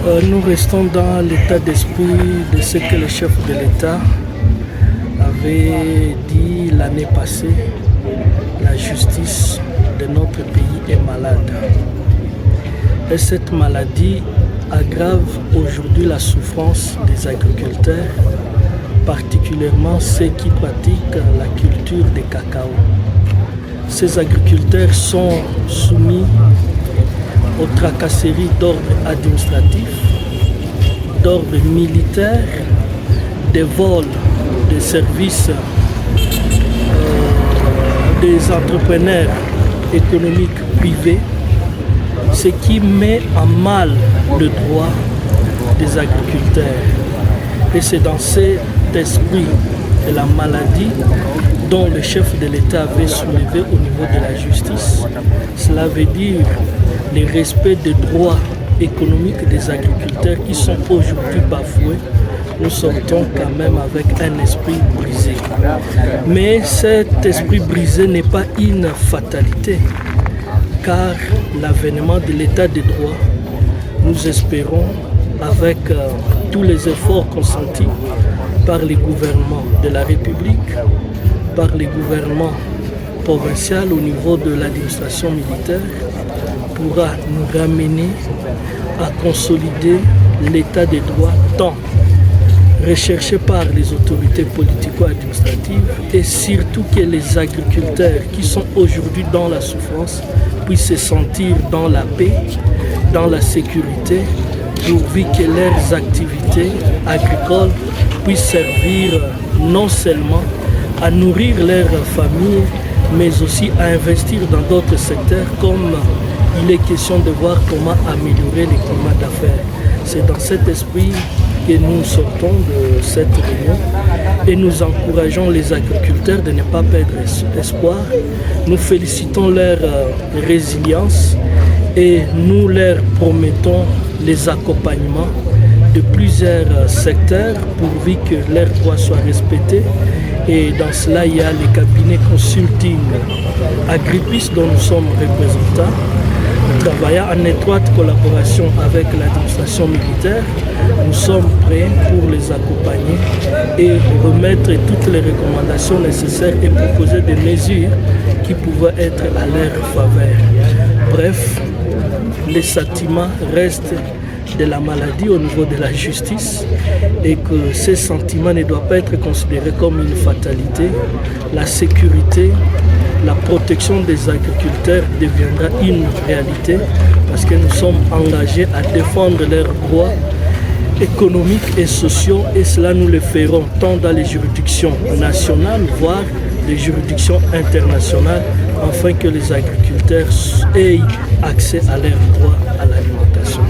Nous restons dans l'état d'esprit de ce que le chef de l'État avait dit l'année passée. La justice de notre pays est malade. Et cette maladie aggrave aujourd'hui la souffrance des agriculteurs, particulièrement ceux qui pratiquent la culture des cacao. Ces agriculteurs sont soumis aux tracasseries d'ordre administratif, d'ordre militaire, des vols des services des entrepreneurs économiques privés, ce qui met en mal le droit des agriculteurs. Et c'est dans cet esprit de la maladie dont le chef de l'État avait soulevé au niveau de la justice. Cela veut dire le respect des droits économiques des agriculteurs qui sont aujourd'hui bafoués. Nous sortons quand même avec un esprit brisé. Mais cet esprit brisé n'est pas une fatalité, car l'avènement de l'état de droit, nous espérons, avec tous les efforts consentis par les gouvernements de la République, par les gouvernements provinciaux au niveau de l'administration militaire, pourra nous ramener à consolider l'état de droit tant recherché par les autorités politico-administratives et surtout que les agriculteurs qui sont aujourd'hui dans la souffrance puissent se sentir dans la paix, dans la sécurité, pourvu que leurs activités agricoles puissent servir non seulement à nourrir leurs familles, mais aussi à investir dans d'autres secteurs comme il est question de voir comment améliorer les climats d'affaires. C'est dans cet esprit que nous sortons de cette réunion et nous encourageons les agriculteurs de ne pas perdre espoir. Nous félicitons leur résilience et nous leur promettons les accompagnements de plusieurs secteurs pourvu que leurs droits soient respectés. Et dans cela, il y a les cabinets consulting Agripis dont nous sommes représentants, travaillant en étroite collaboration avec l'administration militaire. Nous sommes prêts pour les accompagner et remettre toutes les recommandations nécessaires et proposer des mesures qui pouvaient être à leur faveur. Bref, les sentiments restent de la maladie au niveau de la justice et que ces sentiments ne doivent pas être considérés comme une fatalité. La sécurité, la protection des agriculteurs deviendra une réalité parce que nous sommes engagés à défendre leurs droits économiques et sociaux et cela nous le ferons tant dans les juridictions nationales voire les juridictions internationales afin que les agriculteurs aient accès à leurs droits à l'alimentation.